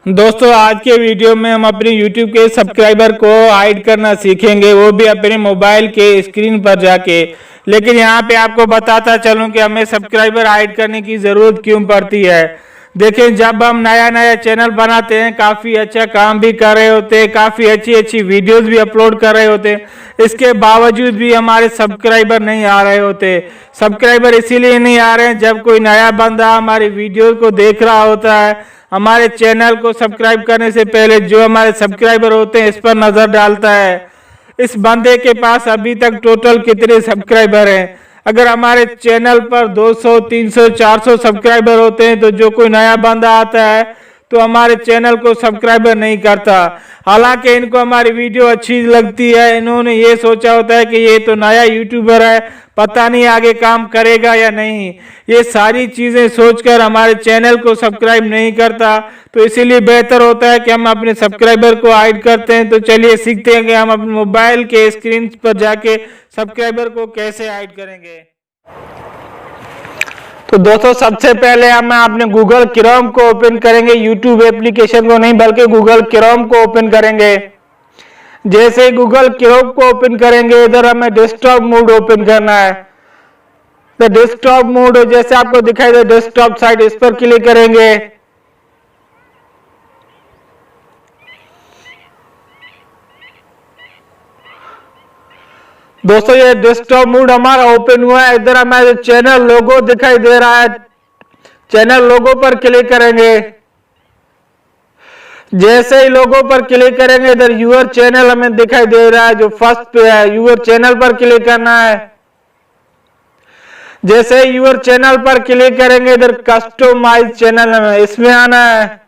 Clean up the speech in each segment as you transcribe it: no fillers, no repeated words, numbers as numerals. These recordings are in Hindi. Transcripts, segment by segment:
दोस्तों आज के वीडियो में हम अपने YouTube के सब्सक्राइबर को हाइड करना सीखेंगे, वो भी अपने मोबाइल के स्क्रीन पर जाके। लेकिन यहाँ पे आपको बताता चलूँ कि हमें सब्सक्राइबर हाइड करने की ज़रूरत क्यों पड़ती है। देखें, जब हम नया नया चैनल बनाते हैं, काफ़ी अच्छा काम भी कर रहे होते हैं, काफ़ी अच्छी अच्छी वीडियोस भी अपलोड कर रहे होते हैं, इसके बावजूद भी हमारे सब्सक्राइबर नहीं आ रहे होते। सब्सक्राइबर इसीलिए नहीं आ रहे हैं, जब कोई नया बंदा हमारी वीडियो को देख रहा होता है, हमारे चैनल को सब्सक्राइब करने से पहले जो हमारे सब्सक्राइबर होते हैं इस पर नज़र डालता है, इस बंदे के पास अभी तक टोटल कितने सब्सक्राइबर हैं। अगर हमारे चैनल पर 200, 300, 400 सब्सक्राइबर होते हैं तो जो कोई नया बंदा आता है तो हमारे चैनल को सब्सक्राइबर नहीं करता। हालांकि इनको हमारी वीडियो अच्छी लगती है, इन्होंने ये सोचा होता है कि ये तो नया यूट्यूबर है, पता नहीं आगे काम करेगा या नहीं। ये सारी चीज़ें सोचकर हमारे चैनल को सब्सक्राइब नहीं करता, तो इसीलिए बेहतर होता है कि हम अपने सब्सक्राइबर को हाइड करते हैं। तो चलिए सीखते हैं कि हम अपने मोबाइल के स्क्रीन पर जाके सब्सक्राइबर को कैसे हाइड करेंगे। तो दोस्तों सबसे पहले हम अपने गूगल क्रोम को ओपन करेंगे, यूट्यूब एप्लीकेशन को नहीं बल्कि गूगल क्रोम को ओपन करेंगे। जैसे गूगल क्रोम को ओपन करेंगे, इधर हमें डेस्कटॉप मोड ओपन करना है। तो डेस्कटॉप मोड जैसे आपको दिखाई दे डेस्कटॉप साइट, इस पर क्लिक करेंगे। दोस्तों ये डेस्कटॉप मोड हमारा ओपन हुआ है। इधर हमारे चैनल लोगो दिखाई दे रहा है, चैनल लोगो पर क्लिक करेंगे। जैसे ही लोगो पर क्लिक करेंगे, इधर यूर चैनल हमें दिखाई दे रहा है, जो फर्स्ट पे है, यूर चैनल पर क्लिक करना है। जैसे ही यूर चैनल पर क्लिक करेंगे, इधर कस्टमाइज चैनल हमें इसमें आना है।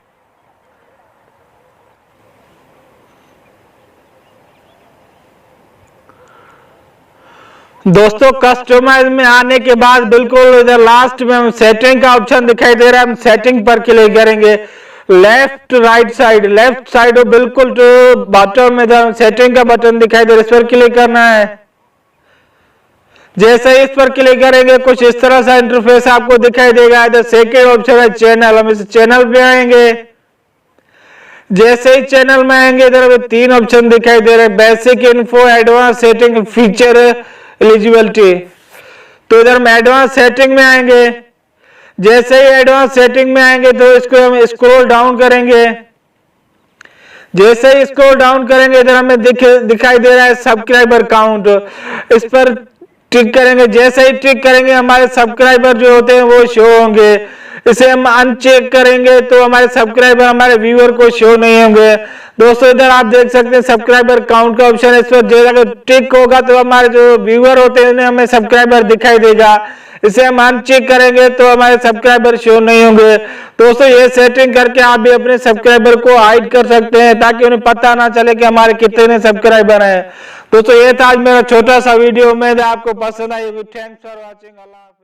दोस्तों कस्टमाइज में आने के बाद बिल्कुल इधर लास्ट में हम सेटिंग का ऑप्शन दिखाई दे रहा है, हम सेटिंग पर क्लिक करेंगे। Left right side, left side बिल्कुल तो बॉटम में इधर सेटिंग का बटन दिखाई दे रहा है, इस पर क्लिक करना है। जैसे इस पर क्लिक करेंगे कुछ इस तरह से इंटरफेस आपको दिखाई देगा। इधर सेकेंड ऑप्शन है चैनल, हम इस चैनल पे आएंगे। जैसे ही चैनल में आएंगे, इधर हमें तीन ऑप्शन दिखाई दे रहे हैं, basic info, advance setting, feature eligibility. तो इधर हम एडवांस सेटिंग में आएंगे। जैसे ही एडवांस सेटिंग में आएंगे तो इसको हम स्क्रॉल डाउन करेंगे। जैसे ही स्क्रॉल डाउन करेंगे, इधर हमें दिखाई दे रहा है सब्सक्राइबर काउंट, इस पर टिक करेंगे। जैसे ही टिक करेंगे हमारे सब्सक्राइबर जो होते हैं वो शो होंगे। इसे हम अनचेक करेंगे तो हमारे सब्सक्राइबर, हमारे व्यूअर को शो नहीं होंगे। दोस्तों इधर आप देख सकते हैं सब्सक्राइबर काउंट का ऑप्शन है, इस पर जैसे टिक होगा तो हमारे जो व्यूअर होते हैं उन्हें हमें सब्सक्राइबर दिखाई देगा। इसे हम अनचेक करेंगे तो हमारे सब्सक्राइबर शो नहीं होंगे। दोस्तों ये सेटिंग करके आप भी अपने सब्सक्राइबर को हाइड कर सकते हैं, ताकि उन्हें पता ना चले कि हमारे कितने सब्सक्राइबर हैं। दोस्तों ये था आज मेरा छोटा सा वीडियो, उम्मीद है आपको पसंद आई। Thanks for watching. अल्लाह।